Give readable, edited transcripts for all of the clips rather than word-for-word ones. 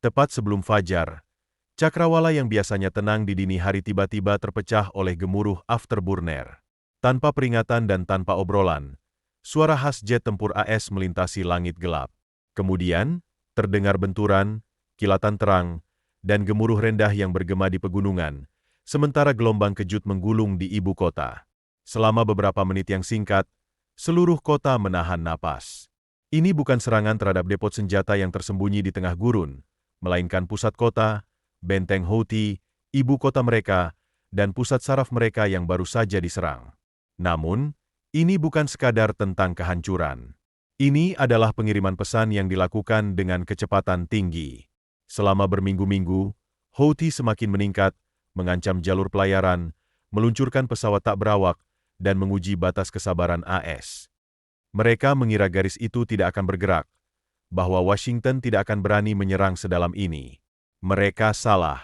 Tepat sebelum fajar, cakrawala yang biasanya tenang di dini hari tiba-tiba terpecah oleh gemuruh afterburner. Tanpa peringatan dan tanpa obrolan, suara khas jet tempur AS melintasi langit gelap. Kemudian, terdengar benturan, kilatan terang, dan gemuruh rendah yang bergema di pegunungan, sementara gelombang kejut menggulung di ibu kota. Selama beberapa menit yang singkat, seluruh kota menahan napas. Ini bukan serangan terhadap depot senjata yang tersembunyi di tengah gurun, melainkan pusat kota, benteng Houthi, ibu kota mereka, dan pusat saraf mereka yang baru saja diserang. Namun, ini bukan sekadar tentang kehancuran. Ini adalah pengiriman pesan yang dilakukan dengan kecepatan tinggi. Selama berminggu-minggu, Houthi semakin meningkat, mengancam jalur pelayaran, meluncurkan pesawat tak berawak, dan menguji batas kesabaran AS. Mereka mengira garis itu tidak akan bergerak, bahwa Washington tidak akan berani menyerang sedalam ini. Mereka salah.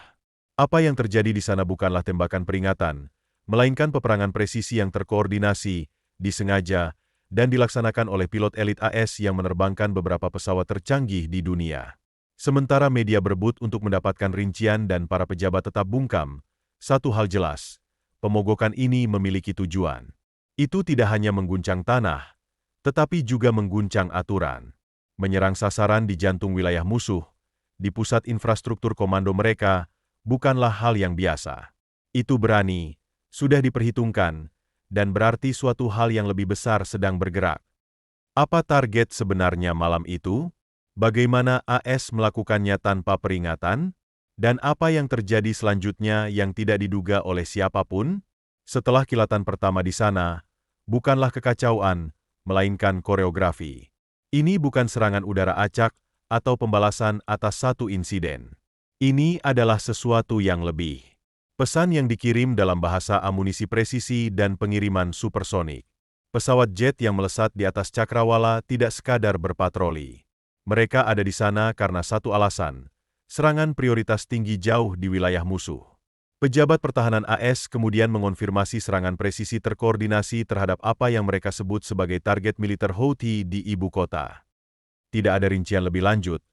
Apa yang terjadi di sana bukanlah tembakan peringatan, melainkan peperangan presisi yang terkoordinasi, disengaja, dan dilaksanakan oleh pilot elit AS yang menerbangkan beberapa pesawat tercanggih di dunia. Sementara media berebut untuk mendapatkan rincian dan para pejabat tetap bungkam, satu hal jelas, pemogokan ini memiliki tujuan. Itu tidak hanya mengguncang tanah, tetapi juga mengguncang aturan. Menyerang sasaran di jantung wilayah musuh, di pusat infrastruktur komando mereka, bukanlah hal yang biasa. Itu berani, sudah diperhitungkan, dan berarti suatu hal yang lebih besar sedang bergerak. Apa target sebenarnya malam itu? Bagaimana AS melakukannya tanpa peringatan? Dan apa yang terjadi selanjutnya yang tidak diduga oleh siapapun? Setelah kilatan pertama di sana, bukanlah kekacauan, melainkan koreografi. Ini bukan serangan udara acak atau pembalasan atas satu insiden. Ini adalah sesuatu yang lebih. Pesan yang dikirim dalam bahasa amunisi presisi dan pengiriman supersonik. Pesawat jet yang melesat di atas cakrawala tidak sekadar berpatroli. Mereka ada di sana karena satu alasan, serangan prioritas tinggi jauh di wilayah musuh. Pejabat pertahanan AS kemudian mengonfirmasi serangan presisi terkoordinasi terhadap apa yang mereka sebut sebagai target militer Houthi di ibu kota. Tidak ada rincian lebih lanjut,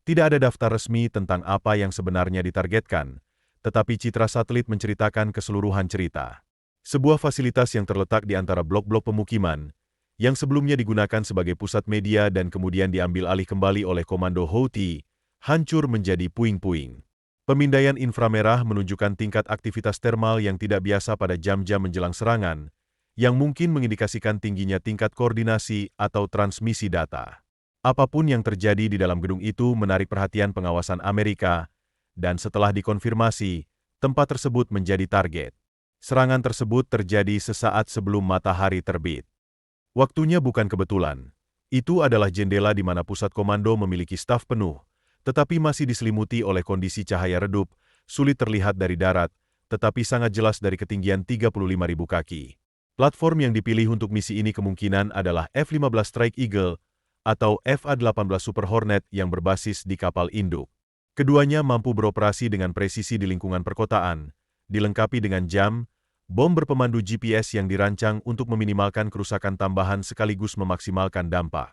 tidak ada daftar resmi tentang apa yang sebenarnya ditargetkan, tetapi citra satelit menceritakan keseluruhan cerita. Sebuah fasilitas yang terletak di antara blok-blok pemukiman, yang sebelumnya digunakan sebagai pusat media dan kemudian diambil alih kembali oleh komando Houthi, hancur menjadi puing-puing. Pemindaian inframerah menunjukkan tingkat aktivitas termal yang tidak biasa pada jam-jam menjelang serangan, yang mungkin mengindikasikan tingginya tingkat koordinasi atau transmisi data. Apapun yang terjadi di dalam gedung itu menarik perhatian pengawasan Amerika, dan setelah dikonfirmasi, tempat tersebut menjadi target. Serangan tersebut terjadi sesaat sebelum matahari terbit. Waktunya bukan kebetulan. Itu adalah jendela di mana pusat komando memiliki staf penuh, tetapi masih diselimuti oleh kondisi cahaya redup, sulit terlihat dari darat, tetapi sangat jelas dari ketinggian 35.000 kaki. Platform yang dipilih untuk misi ini kemungkinan adalah F-15 Strike Eagle atau FA-18 Super Hornet yang berbasis di kapal induk. Keduanya mampu beroperasi dengan presisi di lingkungan perkotaan, dilengkapi dengan jam, bom berpemandu GPS yang dirancang untuk meminimalkan kerusakan tambahan sekaligus memaksimalkan dampak.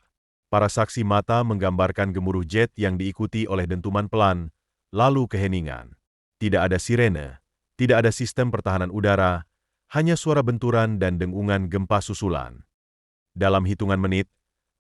Para saksi mata menggambarkan gemuruh jet yang diikuti oleh dentuman pelan, lalu keheningan. Tidak ada sirene, tidak ada sistem pertahanan udara, hanya suara benturan dan dengungan gempa susulan. Dalam hitungan menit,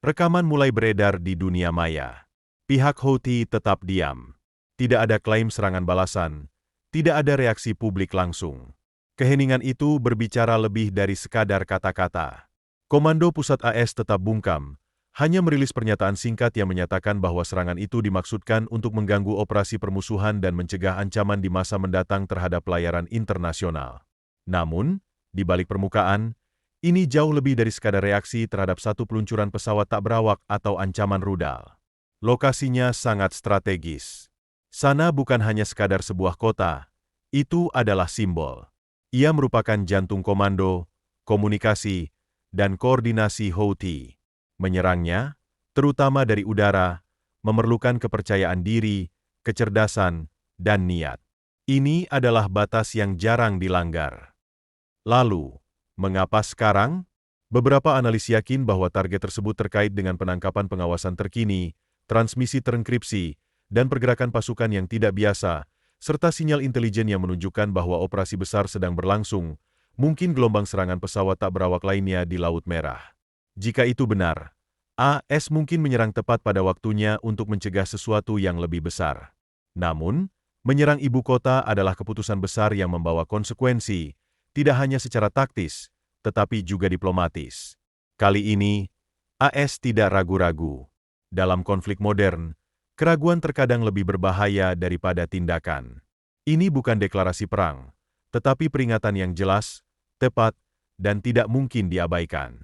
rekaman mulai beredar di dunia maya. Pihak Houthi tetap diam. Tidak ada klaim serangan balasan, tidak ada reaksi publik langsung. Keheningan itu berbicara lebih dari sekadar kata-kata. Komando Pusat AS tetap bungkam, hanya merilis pernyataan singkat yang menyatakan bahwa serangan itu dimaksudkan untuk mengganggu operasi permusuhan dan mencegah ancaman di masa mendatang terhadap pelayaran internasional. Namun, di balik permukaan, ini jauh lebih dari sekadar reaksi terhadap satu peluncuran pesawat tak berawak atau ancaman rudal. Lokasinya sangat strategis. Sana bukan hanya sekadar sebuah kota, itu adalah simbol. Ia merupakan jantung komando, komunikasi, dan koordinasi Houthi. Menyerangnya, terutama dari udara, memerlukan kepercayaan diri, kecerdasan, dan niat. Ini adalah batas yang jarang dilanggar. Lalu, mengapa sekarang? Beberapa analis yakin bahwa target tersebut terkait dengan penangkapan pengawasan terkini, transmisi terenkripsi, dan pergerakan pasukan yang tidak biasa, serta sinyal intelijen yang menunjukkan bahwa operasi besar sedang berlangsung, mungkin gelombang serangan pesawat tak berawak lainnya di Laut Merah. Jika itu benar, AS mungkin menyerang tepat pada waktunya untuk mencegah sesuatu yang lebih besar. Namun, menyerang ibu kota adalah keputusan besar yang membawa konsekuensi, tidak hanya secara taktis, tetapi juga diplomatis. Kali ini, AS tidak ragu-ragu. Dalam konflik modern, keraguan terkadang lebih berbahaya daripada tindakan. Ini bukan deklarasi perang, tetapi peringatan yang jelas, tepat, dan tidak mungkin diabaikan.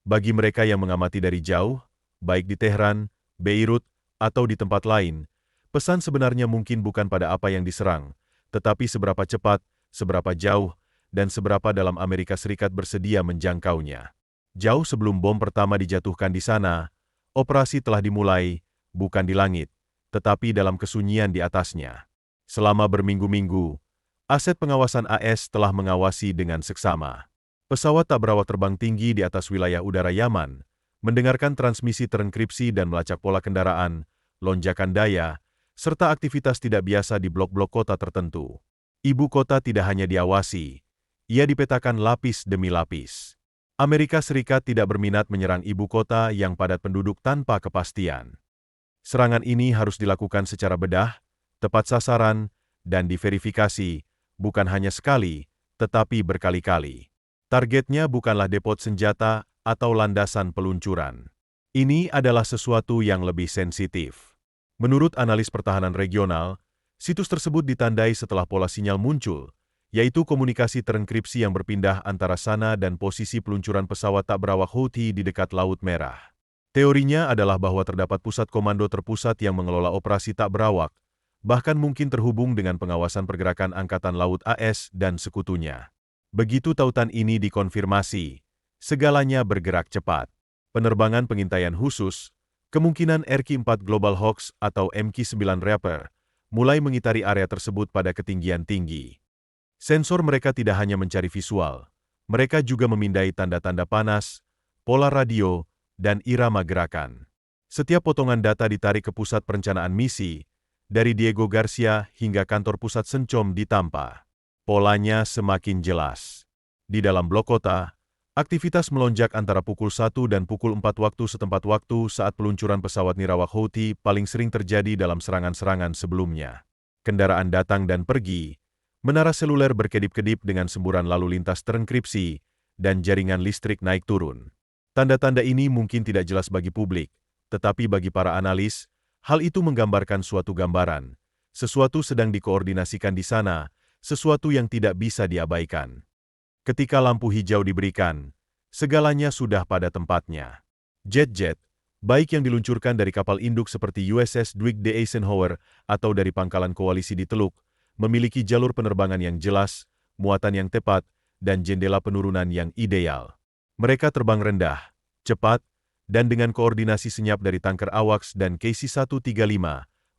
Bagi mereka yang mengamati dari jauh, baik di Teheran, Beirut, atau di tempat lain, pesan sebenarnya mungkin bukan pada apa yang diserang, tetapi seberapa cepat, seberapa jauh, dan seberapa dalam Amerika Serikat bersedia menjangkaunya. Jauh sebelum bom pertama dijatuhkan di sana, operasi telah dimulai, bukan di langit, tetapi dalam kesunyian di atasnya. Selama berminggu-minggu, aset pengawasan AS telah mengawasi dengan seksama. Pesawat tak berawak terbang tinggi di atas wilayah udara Yaman, mendengarkan transmisi terenkripsi dan melacak pola kendaraan, lonjakan daya, serta aktivitas tidak biasa di blok-blok kota tertentu. Ibu kota tidak hanya diawasi, ia dipetakan lapis demi lapis. Amerika Serikat tidak berminat menyerang ibu kota yang padat penduduk tanpa kepastian. Serangan ini harus dilakukan secara bedah, tepat sasaran, dan diverifikasi, bukan hanya sekali, tetapi berkali-kali. Targetnya bukanlah depot senjata atau landasan peluncuran. Ini adalah sesuatu yang lebih sensitif. Menurut analis pertahanan regional, situs tersebut ditandai setelah pola sinyal muncul, yaitu komunikasi terenkripsi yang berpindah antara sana dan posisi peluncuran pesawat tak berawak Houthi di dekat Laut Merah. Teorinya adalah bahwa terdapat pusat komando terpusat yang mengelola operasi tak berawak, bahkan mungkin terhubung dengan pengawasan pergerakan Angkatan Laut AS dan sekutunya. Begitu tautan ini dikonfirmasi, segalanya bergerak cepat. Penerbangan pengintaian khusus, kemungkinan RQ-4 Global Hawk atau MQ-9 Reaper, mulai mengitari area tersebut pada ketinggian tinggi. Sensor mereka tidak hanya mencari visual, mereka juga memindai tanda-tanda panas, pola radio, dan irama gerakan. Setiap potongan data ditarik ke pusat perencanaan misi, dari Diego Garcia hingga kantor pusat Sencom di Tampa. Polanya semakin jelas. Di dalam blok kota, aktivitas melonjak antara pukul 1 dan pukul 4 waktu setempat waktu saat peluncuran pesawat nirawak Houthi paling sering terjadi dalam serangan-serangan sebelumnya. Kendaraan datang dan pergi, menara seluler berkedip-kedip dengan semburan lalu lintas terenkripsi, dan jaringan listrik naik turun. Tanda-tanda ini mungkin tidak jelas bagi publik, tetapi bagi para analis, hal itu menggambarkan suatu gambaran. Sesuatu sedang dikoordinasikan di sana, sesuatu yang tidak bisa diabaikan. Ketika lampu hijau diberikan, segalanya sudah pada tempatnya. Jet-jet, baik yang diluncurkan dari kapal induk seperti USS Dwight D. Eisenhower atau dari pangkalan koalisi di Teluk, memiliki jalur penerbangan yang jelas, muatan yang tepat, dan jendela penurunan yang ideal. Mereka terbang rendah, cepat, dan dengan koordinasi senyap dari tanker AWACS dan KC-135,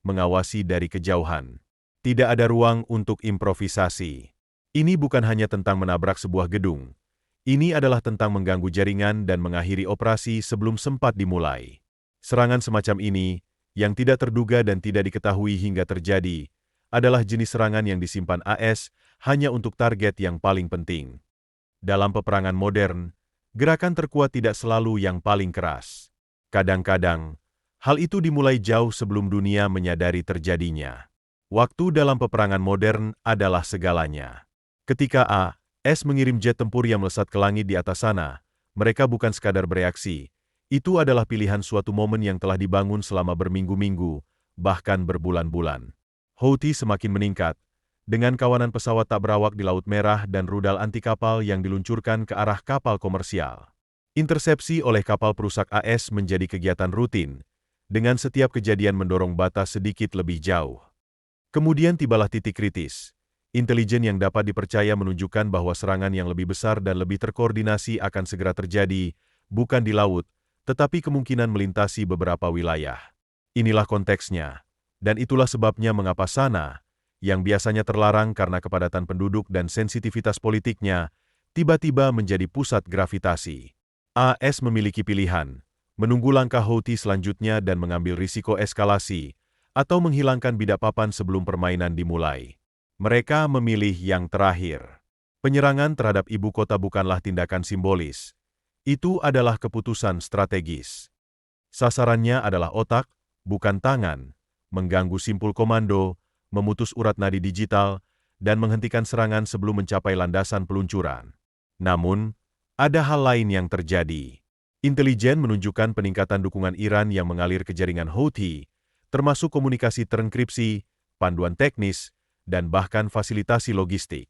mengawasi dari kejauhan. Tidak ada ruang untuk improvisasi. Ini bukan hanya tentang menabrak sebuah gedung. Ini adalah tentang mengganggu jaringan dan mengakhiri operasi sebelum sempat dimulai. Serangan semacam ini, yang tidak terduga dan tidak diketahui hingga terjadi, adalah jenis serangan yang disimpan AS hanya untuk target yang paling penting. Dalam peperangan modern, gerakan terkuat tidak selalu yang paling keras. Kadang-kadang, hal itu dimulai jauh sebelum dunia menyadari terjadinya. Waktu dalam peperangan modern adalah segalanya. Ketika AS mengirim jet tempur yang melesat ke langit di atas sana, mereka bukan sekadar bereaksi. Itu adalah pilihan suatu momen yang telah dibangun selama berminggu-minggu, bahkan berbulan-bulan. Houthi semakin meningkat, dengan kawanan pesawat tak berawak di Laut Merah dan rudal anti kapal yang diluncurkan ke arah kapal komersial. Intersepsi oleh kapal perusak AS menjadi kegiatan rutin, dengan setiap kejadian mendorong batas sedikit lebih jauh. Kemudian tibalah titik kritis. Intelijen yang dapat dipercaya menunjukkan bahwa serangan yang lebih besar dan lebih terkoordinasi akan segera terjadi, bukan di laut, tetapi kemungkinan melintasi beberapa wilayah. Inilah konteksnya, dan itulah sebabnya mengapa sana, yang biasanya terlarang karena kepadatan penduduk dan sensitivitas politiknya, tiba-tiba menjadi pusat gravitasi. AS memiliki pilihan, menunggu langkah Houthi selanjutnya dan mengambil risiko eskalasi, atau menghilangkan bidak papan sebelum permainan dimulai. Mereka memilih yang terakhir. Penyerangan terhadap ibu kota bukanlah tindakan simbolis. Itu adalah keputusan strategis. Sasarannya adalah otak, bukan tangan, mengganggu simpul komando, memutus urat nadi digital, dan menghentikan serangan sebelum mencapai landasan peluncuran. Namun, ada hal lain yang terjadi. Intelijen menunjukkan peningkatan dukungan Iran yang mengalir ke jaringan Houthi, termasuk komunikasi terenkripsi, panduan teknis, dan bahkan fasilitasi logistik.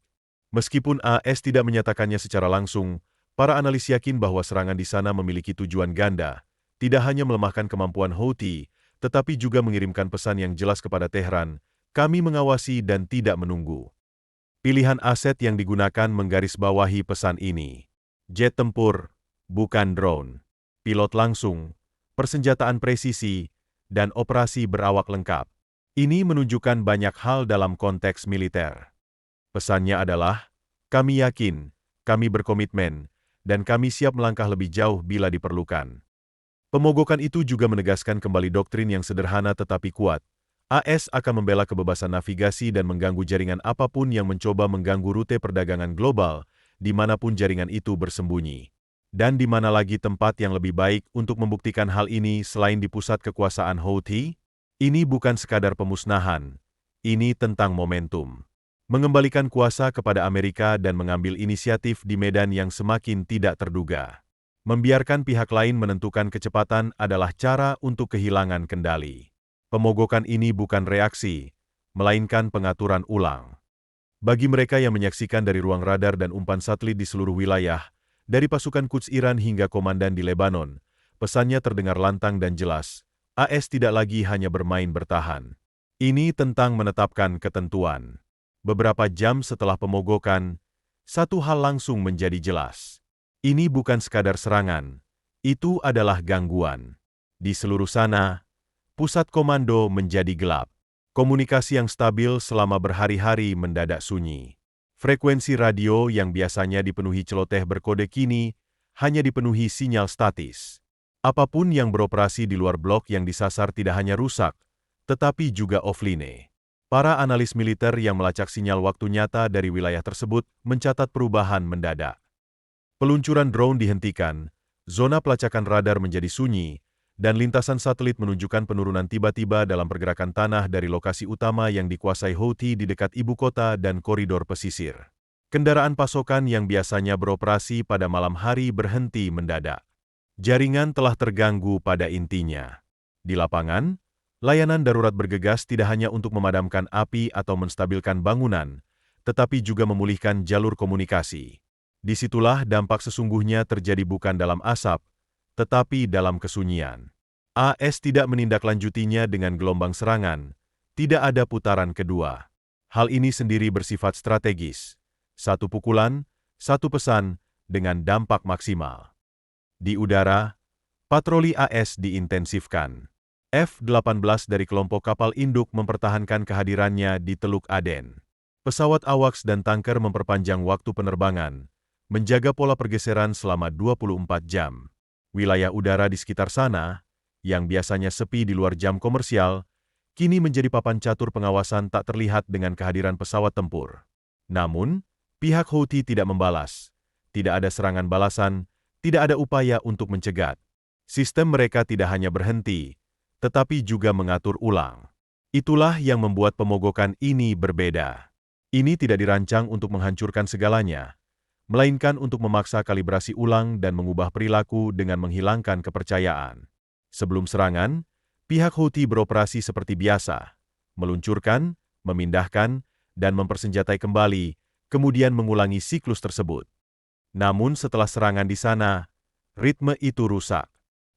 Meskipun AS tidak menyatakannya secara langsung, para analis yakin bahwa serangan di sana memiliki tujuan ganda, tidak hanya melemahkan kemampuan Houthi, tetapi juga mengirimkan pesan yang jelas kepada Tehran, kami mengawasi dan tidak menunggu. Pilihan aset yang digunakan menggarisbawahi pesan ini. Jet tempur, bukan drone. Pilot langsung, persenjataan presisi, dan operasi berawak lengkap. Ini menunjukkan banyak hal dalam konteks militer. Pesannya adalah, kami yakin, kami berkomitmen, dan kami siap melangkah lebih jauh bila diperlukan. Pemogokan itu juga menegaskan kembali doktrin yang sederhana tetapi kuat. AS akan membela kebebasan navigasi dan mengganggu jaringan apapun yang mencoba mengganggu rute perdagangan global, dimanapun jaringan itu bersembunyi. Dan di mana lagi tempat yang lebih baik untuk membuktikan hal ini selain di pusat kekuasaan Houthi? Ini bukan sekadar pemusnahan, ini tentang momentum. Mengembalikan kuasa kepada Amerika dan mengambil inisiatif di medan yang semakin tidak terduga. Membiarkan pihak lain menentukan kecepatan adalah cara untuk kehilangan kendali. Pemogokan ini bukan reaksi, melainkan pengaturan ulang. Bagi mereka yang menyaksikan dari ruang radar dan umpan satelit di seluruh wilayah, dari pasukan Quds Iran hingga komandan di Lebanon, pesannya terdengar lantang dan jelas. AS tidak lagi hanya bermain bertahan. Ini tentang menetapkan ketentuan. Beberapa jam setelah pemogokan, satu hal langsung menjadi jelas. Ini bukan sekadar serangan, itu adalah gangguan. Di seluruh sana, pusat komando menjadi gelap. Komunikasi yang stabil selama berhari-hari mendadak sunyi. Frekuensi radio yang biasanya dipenuhi celoteh berkode kini hanya dipenuhi sinyal statis. Apapun yang beroperasi di luar blok yang disasar tidak hanya rusak, tetapi juga offline. Para analis militer yang melacak sinyal waktu nyata dari wilayah tersebut mencatat perubahan mendadak. Peluncuran drone dihentikan, zona pelacakan radar menjadi sunyi, dan lintasan satelit menunjukkan penurunan tiba-tiba dalam pergerakan tanah dari lokasi utama yang dikuasai Houthi di dekat ibu kota dan koridor pesisir. Kendaraan pasokan yang biasanya beroperasi pada malam hari berhenti mendadak. Jaringan telah terganggu pada intinya. Di lapangan, layanan darurat bergegas tidak hanya untuk memadamkan api atau menstabilkan bangunan, tetapi juga memulihkan jalur komunikasi. Disitulah dampak sesungguhnya terjadi bukan dalam asap, tetapi dalam kesunyian. AS tidak menindaklanjutinya dengan gelombang serangan, tidak ada putaran kedua. Hal ini sendiri bersifat strategis. Satu pukulan, satu pesan, dengan dampak maksimal. Di udara, patroli AS diintensifkan. F-18 dari kelompok kapal induk mempertahankan kehadirannya di Teluk Aden. Pesawat AWACS dan tanker memperpanjang waktu penerbangan, menjaga pola pergeseran selama 24 jam. Wilayah udara di sekitar sana, yang biasanya sepi di luar jam komersial, kini menjadi papan catur pengawasan tak terlihat dengan kehadiran pesawat tempur. Namun, pihak Houthi tidak membalas. Tidak ada serangan balasan, tidak ada upaya untuk mencegat. Sistem mereka tidak hanya berhenti, tetapi juga mengatur ulang. Itulah yang membuat pemogokan ini berbeda. Ini tidak dirancang untuk menghancurkan segalanya, melainkan untuk memaksa kalibrasi ulang dan mengubah perilaku dengan menghilangkan kepercayaan. Sebelum serangan, pihak Houthi beroperasi seperti biasa, meluncurkan, memindahkan, dan mempersenjatai kembali, kemudian mengulangi siklus tersebut. Namun setelah serangan di sana, ritme itu rusak.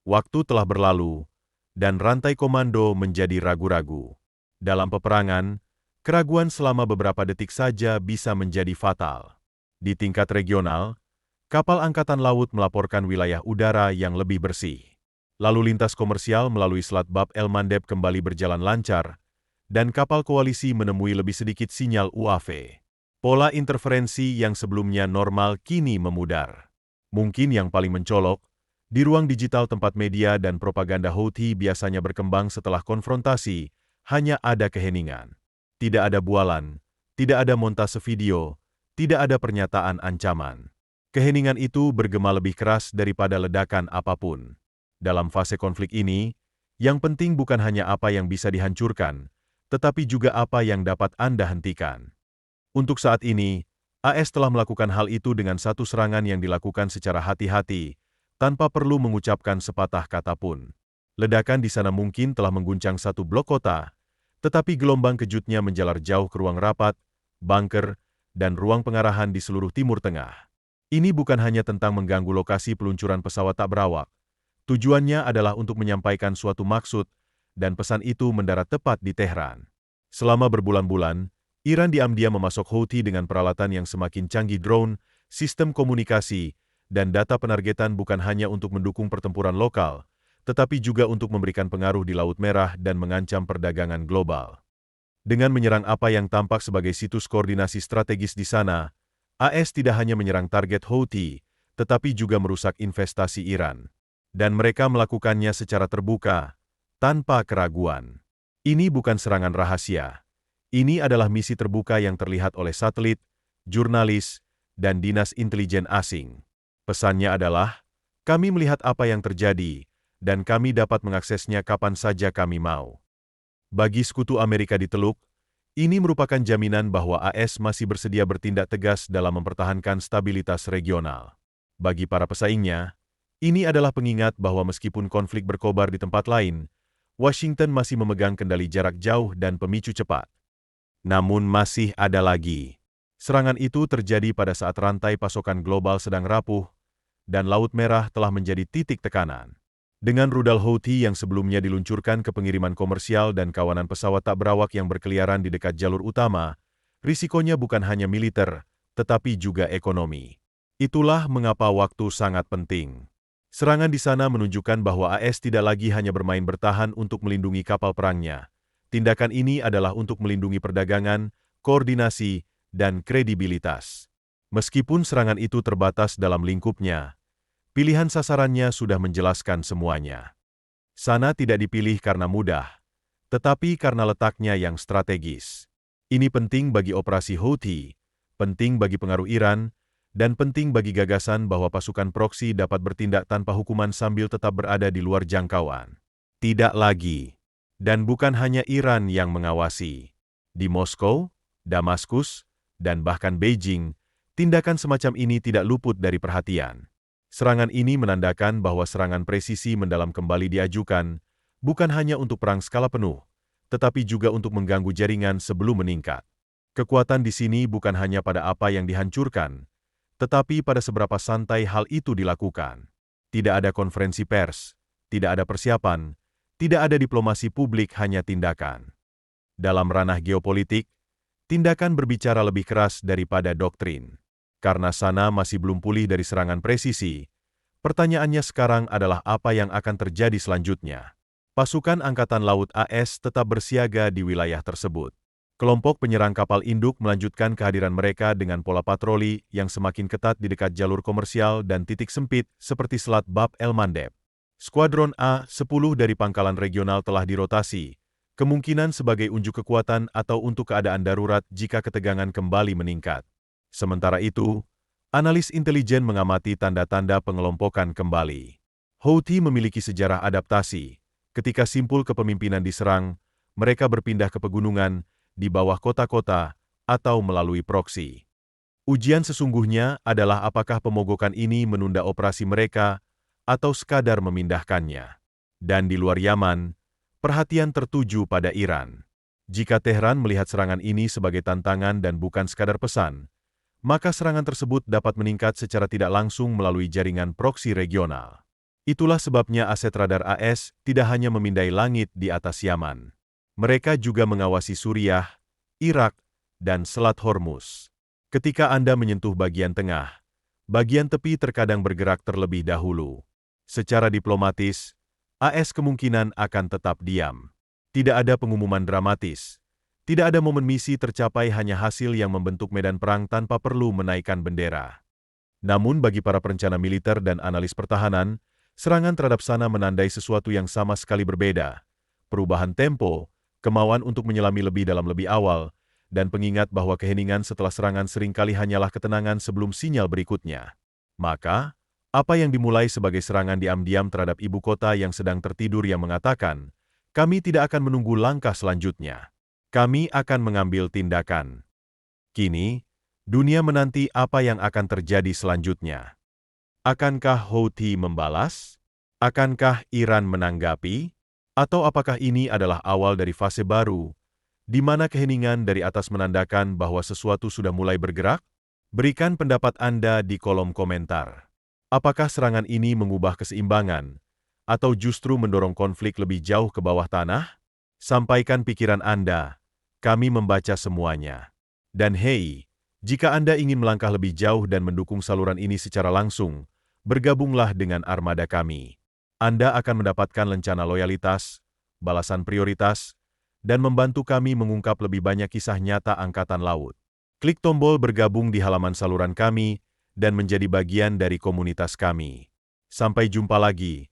Waktu telah berlalu, dan rantai komando menjadi ragu-ragu. Dalam peperangan, keraguan selama beberapa detik saja bisa menjadi fatal. Di tingkat regional, kapal angkatan laut melaporkan wilayah udara yang lebih bersih. Lalu lintas komersial melalui Selat Bab el-Mandeb kembali berjalan lancar, dan kapal koalisi menemui lebih sedikit sinyal UAV. Pola interferensi yang sebelumnya normal kini memudar. Mungkin yang paling mencolok, di ruang digital tempat media dan propaganda Houthi biasanya berkembang setelah konfrontasi, hanya ada keheningan. Tidak ada bualan, tidak ada montase video, tidak ada pernyataan ancaman. Keheningan itu bergema lebih keras daripada ledakan apapun. Dalam fase konflik ini, yang penting bukan hanya apa yang bisa dihancurkan, tetapi juga apa yang dapat Anda hentikan. Untuk saat ini, AS telah melakukan hal itu dengan satu serangan yang dilakukan secara hati-hati, tanpa perlu mengucapkan sepatah kata pun. Ledakan di sana mungkin telah mengguncang satu blok kota, tetapi gelombang kejutnya menjalar jauh ke ruang rapat, bunker, dan ruang pengarahan di seluruh Timur Tengah. Ini bukan hanya tentang mengganggu lokasi peluncuran pesawat tak berawak. Tujuannya adalah untuk menyampaikan suatu maksud, dan pesan itu mendarat tepat di Tehran. Selama berbulan-bulan, Iran diam-diam memasok Houthi dengan peralatan yang semakin canggih drone, sistem komunikasi, dan data penargetan bukan hanya untuk mendukung pertempuran lokal, tetapi juga untuk memberikan pengaruh di Laut Merah dan mengancam perdagangan global. Dengan menyerang apa yang tampak sebagai situs koordinasi strategis di sana, AS tidak hanya menyerang target Houthi, tetapi juga merusak investasi Iran. Dan mereka melakukannya secara terbuka, tanpa keraguan. Ini bukan serangan rahasia. Ini adalah misi terbuka yang terlihat oleh satelit, jurnalis, dan dinas intelijen asing. Pesannya adalah, kami melihat apa yang terjadi, dan kami dapat mengaksesnya kapan saja kami mau. Bagi sekutu Amerika di Teluk, ini merupakan jaminan bahwa AS masih bersedia bertindak tegas dalam mempertahankan stabilitas regional. Bagi para pesaingnya, ini adalah pengingat bahwa meskipun konflik berkobar di tempat lain, Washington masih memegang kendali jarak jauh dan pemicu cepat. Namun masih ada lagi. Serangan itu terjadi pada saat rantai pasokan global sedang rapuh, dan Laut Merah telah menjadi titik tekanan. Dengan rudal Houthi yang sebelumnya diluncurkan ke pengiriman komersial dan kawanan pesawat tak berawak yang berkeliaran di dekat jalur utama, risikonya bukan hanya militer, tetapi juga ekonomi. Itulah mengapa waktu sangat penting. Serangan di sana menunjukkan bahwa AS tidak lagi hanya bermain bertahan untuk melindungi kapal perangnya. Tindakan ini adalah untuk melindungi perdagangan, koordinasi, dan kredibilitas. Meskipun serangan itu terbatas dalam lingkupnya, pilihan sasarannya sudah menjelaskan semuanya. Sana tidak dipilih karena mudah, tetapi karena letaknya yang strategis. Ini penting bagi operasi Houthi, penting bagi pengaruh Iran, dan penting bagi gagasan bahwa pasukan proksi dapat bertindak tanpa hukuman sambil tetap berada di luar jangkauan. Tidak lagi. Dan bukan hanya Iran yang mengawasi. Di Moskow, Damaskus, dan bahkan Beijing, tindakan semacam ini tidak luput dari perhatian. Serangan ini menandakan bahwa serangan presisi mendalam kembali diajukan, bukan hanya untuk perang skala penuh, tetapi juga untuk mengganggu jaringan sebelum meningkat. Kekuatan di sini bukan hanya pada apa yang dihancurkan, tetapi pada seberapa santai hal itu dilakukan. Tidak ada konferensi pers, tidak ada persiapan, tidak ada diplomasi publik, hanya tindakan. Dalam ranah geopolitik, tindakan berbicara lebih keras daripada doktrin. Karena sana masih belum pulih dari serangan presisi, pertanyaannya sekarang adalah apa yang akan terjadi selanjutnya. Pasukan Angkatan Laut AS tetap bersiaga di wilayah tersebut. Kelompok penyerang kapal induk melanjutkan kehadiran mereka dengan pola patroli yang semakin ketat di dekat jalur komersial dan titik sempit seperti Selat Bab el-Mandeb. Skuadron A-10 dari pangkalan regional telah dirotasi, kemungkinan sebagai unjuk kekuatan atau untuk keadaan darurat jika ketegangan kembali meningkat. Sementara itu, analis intelijen mengamati tanda-tanda pengelompokan kembali. Houthi memiliki sejarah adaptasi. Ketika simpul kepemimpinan diserang, mereka berpindah ke pegunungan, di bawah kota-kota, atau melalui proksi. Ujian sesungguhnya adalah apakah pemogokan ini menunda operasi mereka, atau sekadar memindahkannya. Dan di luar Yaman, perhatian tertuju pada Iran. Jika Tehran melihat serangan ini sebagai tantangan dan bukan sekadar pesan, maka serangan tersebut dapat meningkat secara tidak langsung melalui jaringan proksi regional. Itulah sebabnya aset radar AS tidak hanya memindai langit di atas Yaman. Mereka juga mengawasi Suriah, Irak, dan Selat Hormuz. Ketika Anda menyentuh bagian tengah, bagian tepi terkadang bergerak terlebih dahulu. Secara diplomatis, AS kemungkinan akan tetap diam. Tidak ada pengumuman dramatis. Tidak ada momen misi tercapai, hanya hasil yang membentuk medan perang tanpa perlu menaikkan bendera. Namun bagi para perencana militer dan analis pertahanan, serangan terhadap sana menandai sesuatu yang sama sekali berbeda. Perubahan tempo, kemauan untuk menyelami lebih dalam lebih awal, dan pengingat bahwa keheningan setelah serangan seringkali hanyalah ketenangan sebelum sinyal berikutnya. Maka, apa yang dimulai sebagai serangan diam-diam terhadap ibu kota yang sedang tertidur yang mengatakan, kami tidak akan menunggu langkah selanjutnya. Kami akan mengambil tindakan. Kini, dunia menanti apa yang akan terjadi selanjutnya. Akankah Houthi membalas? Akankah Iran menanggapi? Atau apakah ini adalah awal dari fase baru, di mana keheningan dari atas menandakan bahwa sesuatu sudah mulai bergerak? Berikan pendapat Anda di kolom komentar. Apakah serangan ini mengubah keseimbangan, atau justru mendorong konflik lebih jauh ke bawah tanah? Sampaikan pikiran Anda. Kami membaca semuanya. Dan hey, jika Anda ingin melangkah lebih jauh dan mendukung saluran ini secara langsung, bergabunglah dengan armada kami. Anda akan mendapatkan lencana loyalitas, balasan prioritas, dan membantu kami mengungkap lebih banyak kisah nyata Angkatan Laut. Klik tombol bergabung di halaman saluran kami dan menjadi bagian dari komunitas kami. Sampai jumpa lagi.